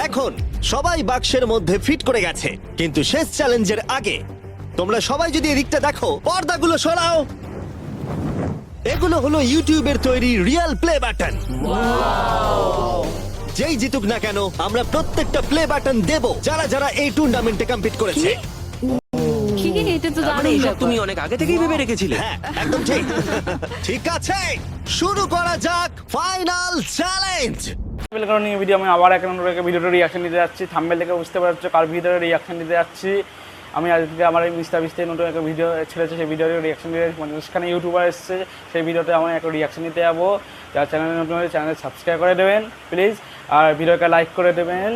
এখন সবাই বাক্সের মধ্যে ফিট করে গেছে, কিন্তু শেষ চ্যালেঞ্জের আগে তোমরা সবাই যদি এদিকটা দেখো, পর্দাগুলো সরাও। এগুলো হলো ইউটিউবের তৈরি রিয়েল প্লে বাটন। যেই জিতুক না কেন আমরা প্রত্যেকটা প্লে বাটন দেব যারা যারা এই টুর্নামেন্টে কম্পিট করেছে। কি এটা তো মানে দারুণ এসব ব্যাপার। তুমি অনেক আগে থেকেই ভেবে রেখেছিলে? হ্যাঁ, একদম ঠিক। ঠিক আছে, শুরু করা যাক ফাইনাল চ্যালেঞ্জ। কারণ এই ভিডিও আমি আবার এক ভিডিওটা রিয়াকশন দিতে যাচ্ছি। থাম্বনেল দেখে বুঝতে পারছো কার ভিডিওর রিয়াকশন দিতে যাচ্ছি। আমি আজকে আমার এই মিস্টার বিস্টের নতুন একটা ভিডিও ছেড়েছে, সেই ভিডিওর রিয়াকশন দিতে সেখানে ইউটিউবার এসেছে, সেই ভিডিওতে আমি একটা রিয়াকশন দিতে যাবো। যারা চ্যানেলে নতুন হলে চ্যানেল সাবস্ক্রাইব করে দেবেন প্লিজ, আর ভিডিওকে লাইক করে দেবেন।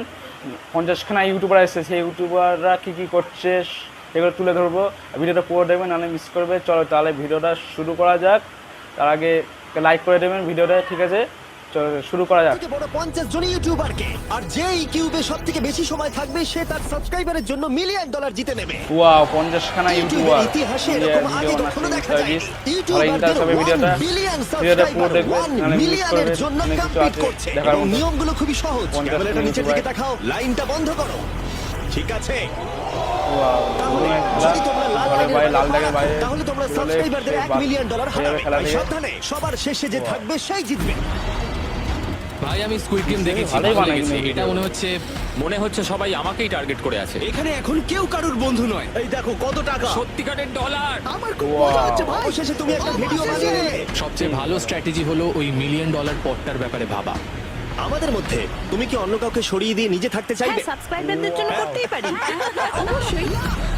50খানা ইউটিউবার এসেছে, সেই ইউটিউবাররা কী কী করছে সেগুলো তুলে ধরবো। ভিডিওটা পুরো দেখবেন, নাহলে মিস করবে। চলো তাহলে ভিডিওটা শুরু করা যাক। তার আগে লাইক করে দেবেন ভিডিওটা, ঠিক আছে? শুরু করা যাক। বড় 50 জন ইউটিউবারকে, আর যে ইউটিউবে সবথেকে বেশি সময় থাকবে সে তার সাবস্ক্রাইবারের জন্য $1 মিলিয়ন জিতে নেবে। ওয়াও, 50খানা ইউটিউবার। ইতিহাসে এরকম আগে কখনো দেখা যায়নি। ভিডিওটা পুরো দেখবেন, নাহলে মিস করবে। জন্য অনেক কিছু কমপ্লিট আছে করছে। দেখার এবং মতো। নিয়মগুলো খুবই সহজ। 50 ক্যামেরাটা নিচের দিকে ইউটিউবার। দেখাও, লাইনটা বন্ধ করো। ঠিক আছে, ওয়াও, তাহলে যদি তোমরা লাল লাইনের বাইরে থাকো, তাহলে তোমরা সাবস্ক্রাইবারদের $1 মিলিয়ন হারাবে। তাই সাবধানে, সবার শেষে যে থাকবে সেই জিতবে। ভাই আমি স্কুইড গেম দেখেছি, ভালোই ভালো বানায় লেগেছে। কিন্তু এটা মনে হচ্ছে সবাই আমাকেই টার্গেট করে আছে। এখানে এখন কেউ কারুর বন্ধু নয়। এই দেখো কত টাকা, সত্যিকারের ডলার। আমার খুব মজা হচ্ছে ভাই। অবশেষে তুমি একটা ভিডিও বানিয়ে নিলে। সবচেয়ে ভালো স্ট্র্যাটেজি হলো ওই $1 মিলিয়ন পটটার ব্যাপারে ভাবা। আমাদের মধ্যে তুমি কি অন্য কাউকে সরিয়ে দিয়ে নিজে থাকতে চাইবে? হ্যাঁ, সাবস্ক্রাইবারদের জন্য করতেই পারি। অবশ্যই।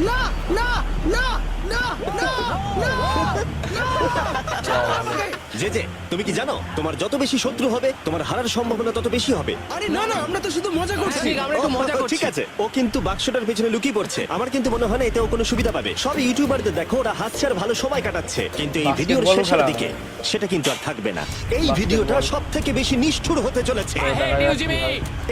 না না না না না না। যে যে তুমি কি জানো তোমার যত বেশি শত্রু হবে তোমার হারার সম্ভাবনা তত বেশি হবে। আরে না না, আমরা তো শুধু মজা করছি। আমরা একটু মজা ও, করছি। ঠিক আছে, ও কিন্তু বাক্সটার পেছনে লুকিয়ে পড়ছে। আমার কিন্তু মনে হয় না এতে ও কোনো সুবিধা পাবে। সব ইউটিউবারদের দেখো ওরা হাসছে আর ভালো সময় কাটাচ্ছে, কিন্তু এই ভিডিওর বাস্কেটবল শেষের খেলা। দিকে সেটা কিন্তু আর থাকবে না। এই ভিডিওটা সব থেকে বেশি নিষ্ঠুর হতে চলেছে।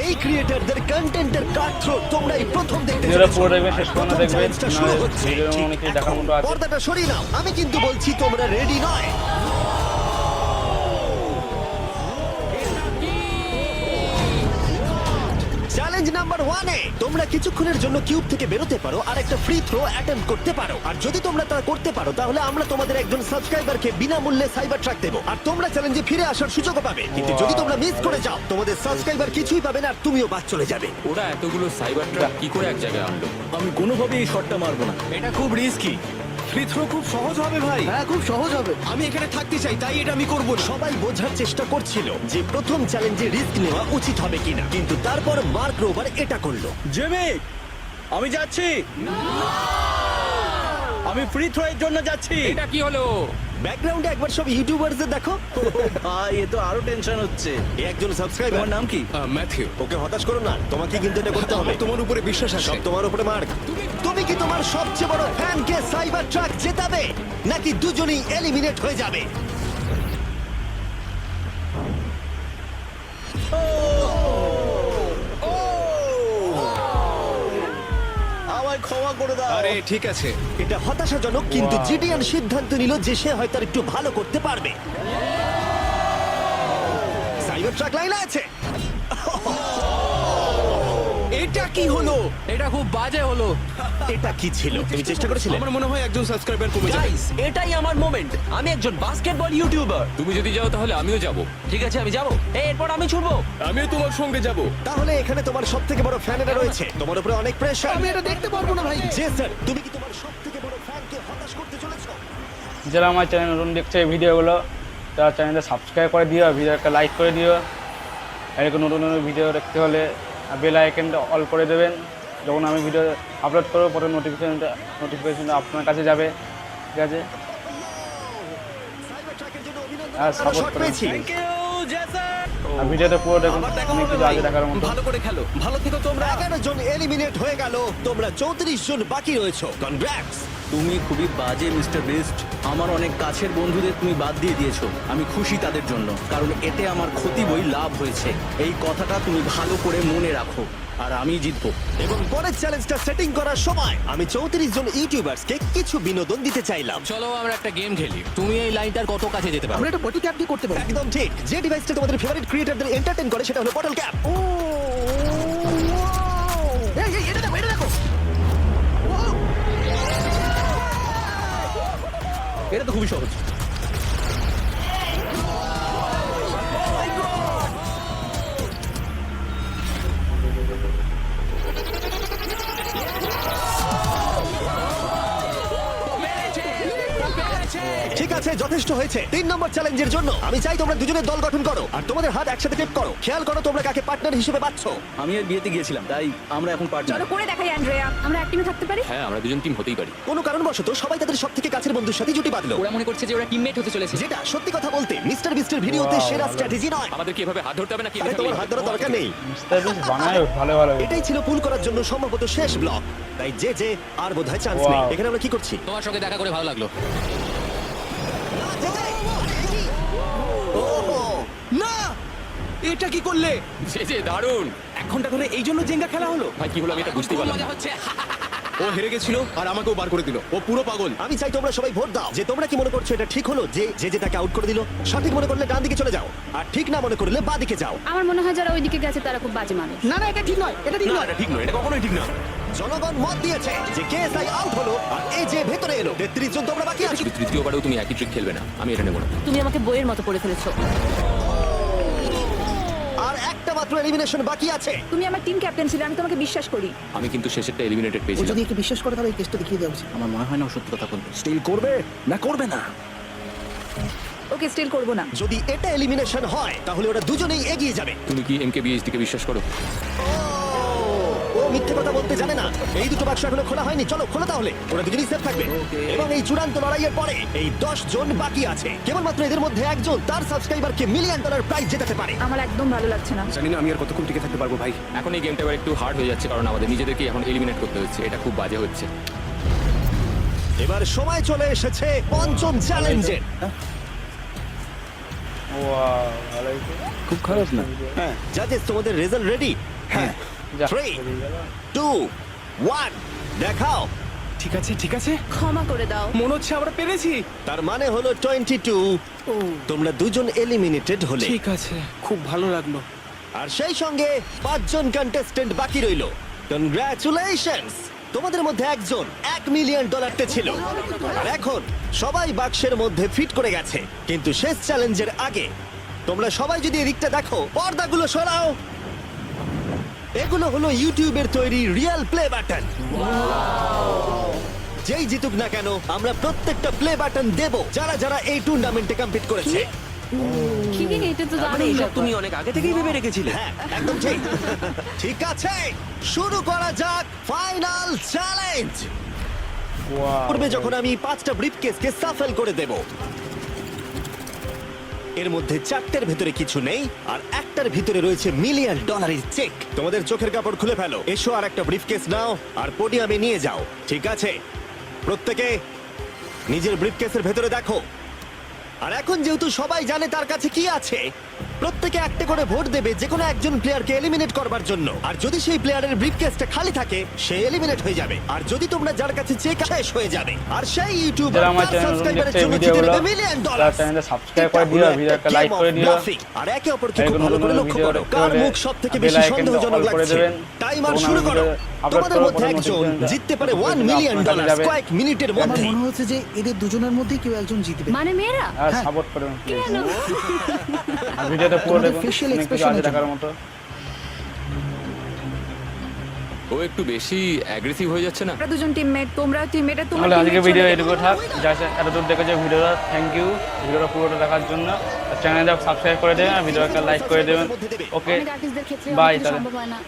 এই ক্রিয়েটারদের কন্টেন্টের কাটথ্রোট তোমরা এই প্রথম দেখতে ভিডিওটা চলেছো। পুরো দেখবেন, শেষ পর্যন্ত প্রথম দেখবেন। চ্যালেঞ্জটা শুরু নাহলে হচ্ছে। ভিডিওর ঠিক অনেক কিছু দেখার এখন মতো আছে। পর্দাটা সরিয়ে নাও, আমি কিন্তু বলছি তোমরা রেডি নয়। চ্যালেঞ্জ নাম্বার 1 এ তোমরা কিছুক্ষণের জন্য কিউব থেকে বেরোতে পারো আর একটা ফ্রি থ্রো অ্যাটেম্প করতে পারো। আর যদি তোমরা তা করতে পারো তাহলে আমরা তোমাদের একজন সাবস্ক্রাইবারকে বিনামূল্যে সাইবার ট্রাক দেবো, আর তোমরা চ্যালেঞ্জে ফিরে আসার সুযোগও পাবে। কিন্তু যদি তোমরা মিস করে যাও তোমাদের সাবস্ক্রাইবার কিছুই পাবে না আর তুমিও বাদ চলে যাবে। ওরা এতগুলো সাইবার ট্রাক কি করে এক জায়গায় আনলো? আমি কোনোভাবেই এই শটটা মারবো না। এটা খুব রিস্কি। ফ্রি থ্রো খুব সহজ হবে ভাই। হ্যাঁ খুব সহজ হবে। আমি এখানে থাকতে চাই, তাই এটা আমি করব না। সবাই বোঝার চেষ্টা করছিল যে প্রথম চ্যালেঞ্জে রিস্ক নেওয়া উচিত হবে কিনা, কিন্তু তারপর মার্ক রোবার এটা করলো। জেমি, আমি যাচ্ছি। আমি ফ্রি থ্রো এর জন্য যাচ্ছি। এটা কি হলো? ব্যাকগ্রাউন্ডে একবার সব ইউটিউবারদের দেখো। ভাই এ তো আরো টেনশন হচ্ছে। এ একজন সাবস্ক্রাইবার। তোমার নাম কি? ম্যাথিউ। ওকে হতাশ করো না, তোমাকে কিন্তু এটা করতে হবে। তোমার উপরে বিশ্বাস আছে। সব তোমার উপরে মার্ক। তুমি কি তোমার সবচেয়ে বড় ফ্যানকে সাইবার ট্রাক জেতাবে নাকি দুজনেই এলিমিনেট হয়ে যাবে? আমায় ক্ষমা করে দাও। আরে ঠিক আছে। এটা হতাশাজনক, কিন্তু জিডিয়ান সিদ্ধান্ত নিল যে সে হয়তো আর একটু ভালো করতে পারবে। সাইবার ট্রাক লাইনে আছে। এটা কি হলো? এটা খুব বাজে হলো। এটা কি ছিল? তুমি চেষ্টা করেছিলে? আমার মনে হয় একজন সাবস্ক্রাইবার কমে যাবে। গাইস, এটাই আমার মোমেন্ট। আমি একজন বাস্কেটবল ইউটিউবার। তুমি যদি যাও তাহলে আমিও যাব। ঠিক আছে, আমি যাব। এরপর আমি ছুটবো। আমিও তোমার সঙ্গে যাব। তাহলে এখানে তোমার সবথেকে বড় ফ্যানেরা রয়েছে, তোমার উপরে অনেক প্রেসার। আমি এটা দেখতে পারবো না ভাই। জে স্যার, তুমি কি তোমার সবথেকে বড় ফ্যানকে হতাশ করতে চলেছো? যারা আমার চ্যানেল নতুন দেখছে এই ভিডিওগুলো, তারা চ্যানেলটা সাবস্ক্রাইব করে দিও, ভিডিওটা লাইক করে দিও। এরকম নতুন নতুন ভিডিও দেখতে হলে বেল আইকনটা অল করে দেবেন। যখন আমি ভিডিও আপলোড করবো পরে নোটিফিকেশনটা আপনার কাছে যাবে, ঠিক আছে? সাইবার ট্রাকের জন্য অভিনন্দন, আর আমরা support শট করুন। পেয়েছি। Thank you Jason. আর ভিডিওটা পুরো দেখুন, আবার দেখা অনেক হবে কিছু ভাই। আগে দেখার মতো। ভালো করে খেলো, ভালো থেকো তোমরা। 11 জন এলিমিনেট হয়ে গেল, তোমরা 34 জন বাকি রয়েছো। কনগ্রাটস। তুমি খুবই বাজে মিস্টার বেস্ট। আমার অনেক কাছের বন্ধুদের তুমি বাদ দিয়ে দিয়েছো। আমি খুশি তাদের জন্য, কারণ এতে আমার ক্ষতি বই লাভ হয়েছে। এই কথাটা তুমি ভালো করে মনে রাখো, আর আমি জিতবো। এবং পরের চ্যালেঞ্জটা সেটিং করার সময় আমি 34 জন ইউটিউবারসকে কিছু বিনোদন দিতে চাইলাম। চলো আমরা একটা গেম খেলি। তুমি এই লাইনটার কত কাছে যেতে পারো? আমরা এটা বডি ক্যাপ দিয়ে করতে পারি। একদম ঠিক। যে ডিভাইসটা তোমাদের ফেভারিট ক্রিয়েটরদের এন্টারটেইন করে সেটা হলো পটল ক্যাপ। খুবই সহজ। ঠিক আছে, যথেষ্ট হয়েছে। 3 নম্বর চ্যালেঞ্জের জন্য আমি চাই তোমরা দুজনের দল গঠন করো আর তোমাদের হাত একসাথে টেপ করো। খেয়াল করো তোমরা কাকে পার্টনার হিসেবে বাছছো। আমি এর বিয়েতে গিয়েছিলাম, তাই আমরা এখন পার্টনার। চলো করে দেখাই অ্যান্ড্রেয়া, আমরা এক টিমে থাকতে পারি। হ্যাঁ, আমরা দুজন টিম হতেই পারি। কোনো কারণবশত সবাই তাদের সবথেকে কাছের বন্ধুর সাথে জুটি বাঁধলো, ওরা মনে করছে যে ওরা টিমমেট হতে চলেছে। যেটা সত্যি কথা বলতে মিস্টার বিস্টের ভিডিওতে সেরা স্ট্র্যাটেজি নয়। আমাদের কি এভাবে হাত ধরতে হবে নাকি? আরে তোমার হাত ধরার দরকার নেই। মিস্টার বিস্ট বানায় ভালো ভালো এটাই ছিল পুল করার জন্য সম্ভবত শেষ ব্লক, তাই যে আর বোধহয় চান্স নেই। Wow. এখানে আমরা কি করছি? তোমার সঙ্গে দেখা করে ভালো লাগলো। না, এটা কি করলে? যে দারুণ। 1 ঘন্টা ধরে এই জন্য জেঙ্গা খেলা হলো? ভাই কি হলো আমি এটা বুঝতেই পারলাম না। ও হেরে গেছিল আর আমাকেও বার করে দিল। ও পুরো পাগল। আমি চাই তোমরা সবাই ভোট দাও যে তোমরা কি মনে করছো এটা ঠিক হলো যে তাকে আউট করে দিল। সঠিক মনে করলে ডান দিকে চলে যাও আর ঠিক না মনে করলে বাঁ দিকে যাও। আমার মনে হয় যারা ওইদিকে গেছে তারা খুব বাজে মানুষ। না না, এটা ঠিক নয়, এটা ঠিক নয়। ঠিক নয়, এটা কখনোই ঠিক না। জনগণ মত দিয়েছে যে কেএসআই আউট হলো আর এই যে ভেতরে এলো। 33 জন তোমরা বাকি আছো। শুধু তৃতীয়বারেও তুমি একই ট্রিক খেলবে না, আমি এটা নেব না। তুমি আমাকে বইয়ের মতো করে ফেলেছো। আর একটা মাত্র এলিমিনেশন বাকি আছে। তুমি আমার টিম ক্যাপ্টেন ছিলে, আমি তোমাকে বিশ্বাস করি। আমি কিন্তু শেষেরটা এলিমিনেটেড পেয়েছিলাম। একে বিশ্বাস করে তাহলে এই কেসটা দেখিয়ে দেওয়া উচিত। আমার মনে হয় না ও সত্যি কথা বলবে। স্টিল করবে না করবে না? ওকে স্টিল করব না। যদি এটা এলিমিনেশন হয় তাহলে ওরা দুজনেই এগিয়ে যাবে। তুমি কি MKBHD কে বিশ্বাস করো? ও মিথ্যে কথা বলতে জানে না। এই দুটো বাক্স এখনো খোলা হয়নি, চলো খোলো তাহলে। ওরা দুজনেই সেফ থাকবে। এবং এই চূড়ান্ত লড়াইয়ের পরে এই 10 জন বাকি আছে। কেবলমাত্র এদের মধ্যে একজন তার সাবস্ক্রাইবারকে $1 মিলিয়ন প্রাইজ জেতাতে পারে। আমার একদম ভালো লাগছে না। জানি না আমি আর কতক্ষণ টিকে থাকতে পারবো ভাই। এখন এই গেমটা এবার একটু হার্ড হয়ে যাচ্ছে কারণ আমাদের নিজেদেরকে এখন এলিমিনেট করতে হচ্ছে। এটা খুব বাজে হচ্ছে। এবার সময় চলে এসেছে পঞ্চম চ্যালেঞ্জের। ওয়াও ভালো খুব খারাপ না। হ্যাঁ, জাজেস তোমাদের রেজাল্ট রেডি? হ্যাঁ। 3 2 1 দেখাও। ঠিক আছে, ঠিক আছে। ক্ষমা করে দাও। মনে হচ্ছে আমরা পেরেছি। তার মানে হলো 22। তোমরা দুজন এলিমিনেটেড হলে। ঠিক আছে, খুব ভালো লাগলো। আর সেই সঙ্গে 5 জন কন্টেস্টেন্ট বাকি রইলো। কনগ্রাচুলেশনস! তোমাদের মধ্যে একজন $1 মিলিয়ন ছিল আর এখন সবাই বাক্সের মধ্যে ফিট করে গেছে। কিন্তু শেষ চ্যালেঞ্জের আগে তোমরা সবাই যদি এদিকটা দেখো, পর্দাগুলো সরাও। এগুলো হলো ইউটিউবের তৈরি রিয়েল প্লে বাটন। যেই জিতুক না কেন আমরা প্রত্যেকটা প্লে বাটন দেব যারা যারা এই টুর্নামেন্টে কম্পিট করেছে। কি এটা তো মানে দারুণ এসব ব্যাপার। তুমি অনেক আগে থেকেই ভেবে রেখেছিলে। হ্যাঁ, একদম ঠিক। ঠিক আছে, শুরু করা যাক ফাইনাল চ্যালেঞ্জ। পূর্বে যখন আমি 5টা ব্রিফকেসকে সাফেল করে দেব, এর মধ্যে 4টের ভেতরে কিছু নেই আর একটার ভিতরে রয়েছে $1 মিলিয়ন চেক। তোমাদের চোখের কাপড় খুলে ফেলো, এসো আর একটা ব্রিফকেস নাও আর পোডিয়ামে নিয়ে যাও। ঠিক আছে, প্রত্যেকে নিজের ব্রিফকেসের ভেতরে দেখো। আর এখন যেহেতু সবাই জানে তার কাছে কি আছে, প্রত্যেকে একটা করে ভোট দেবে যে কোনো একজন প্লেয়ারকে এলিমিনেট করবার জন্য। আর যদি সেই প্লেয়ারের ব্রিফকেসটা খালি থাকে সে এলিমিনেট হয়ে যাবে। আর যদি তোমরা যার কাছে চেক শেষ হয়ে যাবে আর সেই ইউটিউবার যারা আমার তার চ্যানেলে সাবস্ক্রাইবারের দেখছে জন্য ভিডিওগুলো, জিতে নেবে $1 মিলিয়ন। তারা চ্যানেলে সাবস্ক্রাইব করে দিও, ভিডিওটা লাইক করে দিও। আর একে অপরকে এই খুব কোনো ভালো করে কোনো লক্ষ্য ভিডিও করো দেখতে কার হলে মুখ সবথেকে বেল বেশি আইকনটা সন্দেহজনক অল করে লাগছে। দেবেন। টাইমার তখন শুরু আমি করো। ভিডিও আপলোড তোমাদের করার মধ্যে পরে একজন নোটিফিকেশনটা জিততে পারে $1 আপনার মিলিয়ন কাছে যাবে। কয়েক মিনিটের আমার মধ্যে। মনে হচ্ছে যে এদের দুজনের মধ্যেই কেউ একজন জিতবে। মানে মেয়েরা আর সাপোর্ট করুন প্লিজ। কেন? আর ভিডিওটা পুরো তোমাদের দেখুন, facial অনেক কিছু expression আছে এর দেখার মতো। ও একটু বেশি অ্যাগ্রেসিভ হয়ে যাচ্ছে না? আমরা দুজন টিমমেট, তোমরা টিমমেট, আর তোমরা তাহলে আজকে teammate ভিডিও চলে এটুকু থাক। যা এতদূর দেখেছে ভিডিওটা, থ্যাংক ইউ ভিডিওটা পুরোটা দেখার জন্য। চ্যানেলটা সাবস্ক্রাইব করে দেবেন আর ভিডিওটা লাইক করে দেবেন। ওকে অনেক আর্টিস্টদের ক্ষেত্রে বাই অনেক কিছু তাহলে। সম্ভব হয় না।